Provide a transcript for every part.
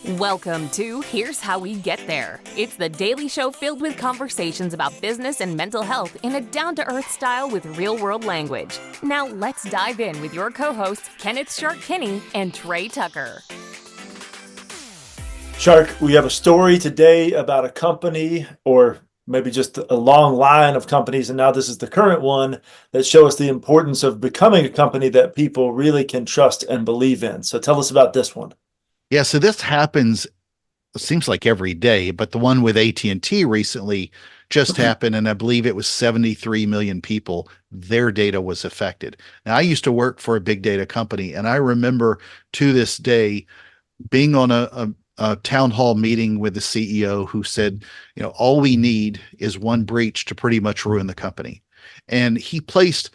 Welcome to Here's How We Get There. It's the daily show filled with conversations about business and mental health in a down-to-earth style with real-world language. Now let's dive in with your co-hosts, Kenneth Shark Kinney and Trey Tucker. Shark, we have a story today about a company, or maybe just a long line of companies, and now this is the current one, that show us the importance of becoming a company that people really can trust and believe in. So tell us about this one. Yeah, so this happens, it seems like every day, but the one with AT&T recently just happened, and I believe it was 73 million people, their data was affected. Now, I used to work for a big data company, and I remember to this day being on a town hall meeting with the CEO who said, all we need is one breach to pretty much ruin the company. And he was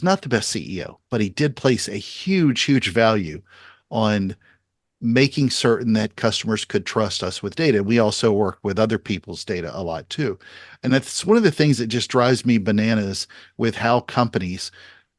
not the best CEO, but he did place a huge value on making certain that customers could trust us with data. We also work with other people's data a lot too. And that's one of the things that just drives me bananas with how companies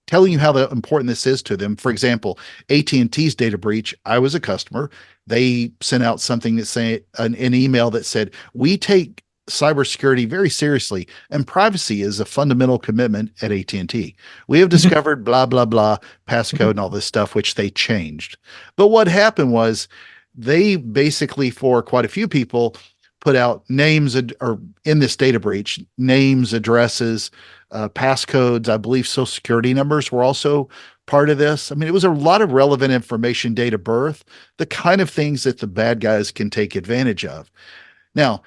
telling you how important this is to them. For example, AT&T's data breach, I was a customer. They sent out something that say an email that said, we take cybersecurity very seriously, and privacy is a fundamental commitment at AT&T. We have discovered blah, blah, blah, passcode and all this stuff, which they changed. But what happened was they basically, for quite a few people, put out names or in this data breach, names, addresses, passcodes, I believe social security numbers were also part of this. I mean, it was a lot of relevant information, date of birth, the kind of things that the bad guys can take advantage of. Now,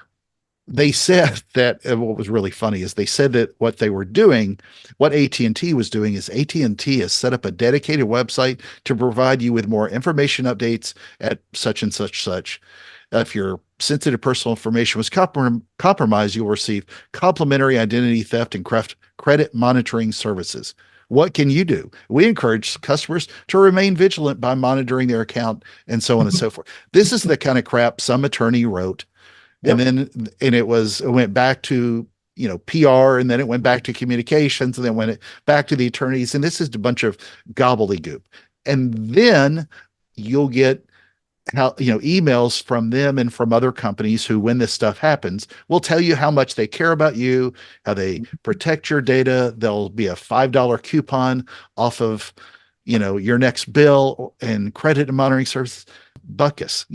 they said that what was really funny is they said that what they were doing, what AT&T was doing is AT&T has set up a dedicated website to provide you with more information updates at such and such. If your sensitive personal information was compromised, you'll receive complimentary identity theft and credit monitoring services. What can you do? We encourage customers to remain vigilant by monitoring their account and so on and so forth. This is the kind of crap some attorney wrote. Yep. And it went back to, PR, and then it went back to communications, and then went back to the attorneys. And this is a bunch of gobbledygook. And then you'll get emails from them and from other companies who, when this stuff happens, will tell you how much they care about you, how they protect your data. There'll be a $5 coupon off of, your next bill and credit and monitoring service. Buckus,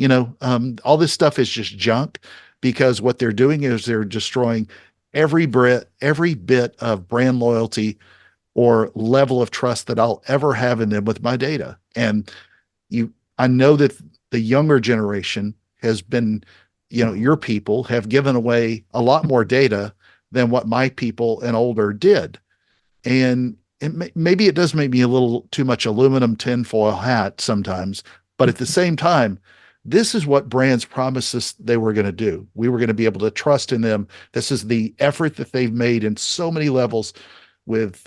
all this stuff is just junk, because what they're doing is they're destroying every bit of brand loyalty or level of trust that I'll ever have in them with my data. And I know that the younger generation has been, your people have given away a lot more data than what my people and older did. And maybe it does make me a little too much aluminum tinfoil hat sometimes, but at the same time, this is what brands promised us they were going to do. We were going to be able to trust in them. This is the effort that they've made in so many levels with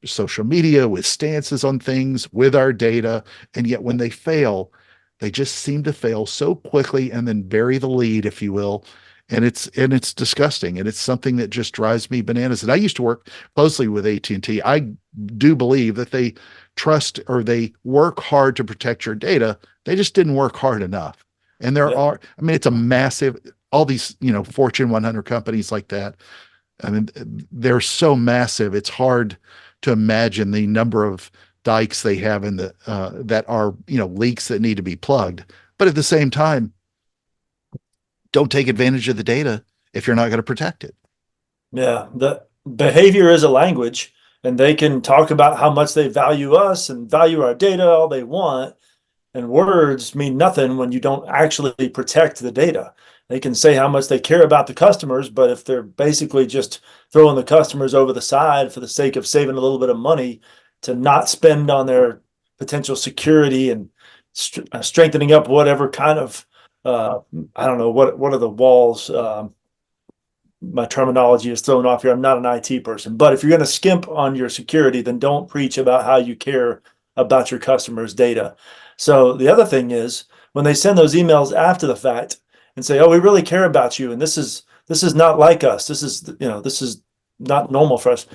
social media, with stances on things, with our data. And yet when they fail, they just seem to fail so quickly and then bury the lead, if you will. And it's disgusting. And it's something that just drives me bananas. And I used to work closely with AT&T. I do believe that they trust, or they work hard to protect your data. They just didn't work hard enough. And it's a massive, all these, Fortune 100 companies like that. I mean, they're so massive. It's hard to imagine the number of dikes they have in that are, leaks that need to be plugged. But at the same time, don't take advantage of the data if you're not going to protect it. Yeah, the behavior is a language, and they can talk about how much they value us and value our data all they want. And words mean nothing when you don't actually protect the data. They can say how much they care about the customers, but if they're basically just throwing the customers over the side for the sake of saving a little bit of money to not spend on their potential security and strengthening up whatever kind of, I don't know, what are the walls? My terminology is thrown off here. I'm not an IT person, but if you're going to skimp on your security, then don't preach about how you care about your customers' data. So the other thing is, when they send those emails after the fact and say, "Oh, we really care about you, and this is not like us. This is not normal for us."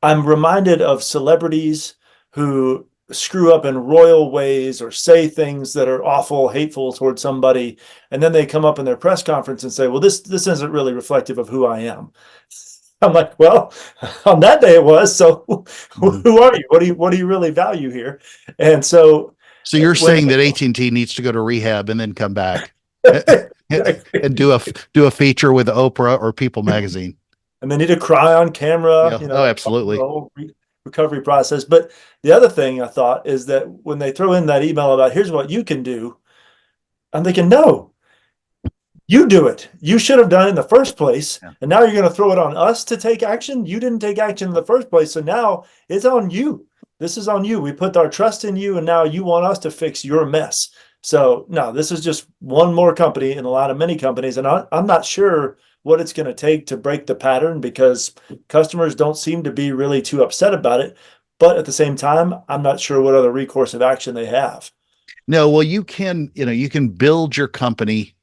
I'm reminded of celebrities who screw up in royal ways or say things that are awful, hateful towards somebody, and then they come up in their press conference and say, well, this isn't really reflective of who I am. I'm like, well, on that day it was. So who are you? What do you really value here? And so you're when saying that AT&T needs to go to rehab and then come back exactly. and do a feature with Oprah or People Magazine. And they need to cry on camera, Yeah. Oh, absolutely. the whole recovery process. But the other thing I thought is that when they throw in that email about here's what you can do, I'm thinking, no, you do it. You should have done it in the first place. Yeah. And now you're going to throw it on us to take action. You didn't take action in the first place. So now it's on you. This is on you. We put our trust in you, and now you want us to fix your mess. So no, this is just one more company in a lot of many companies. And I'm not sure what it's going to take to break the pattern, because customers don't seem to be really too upset about it. But at the same time, I'm not sure what other recourse of action they have. No, well, you can build your company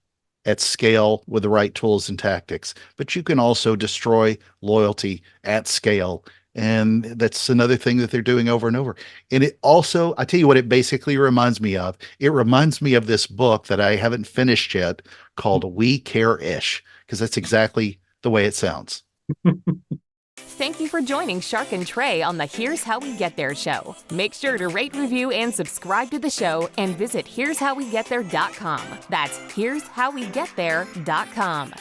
at scale with the right tools and tactics, but you can also destroy loyalty at scale. And that's another thing that they're doing over and over. And it also, I tell you what, it basically reminds me of. It reminds me of this book that I haven't finished yet called We Care-ish, because that's exactly the way it sounds. Thank you for joining Shark and Trey on the Here's How We Get There show. Make sure to rate, review, and subscribe to the show, and visit here'showwegetthere.com. That's here'showwegetthere.com.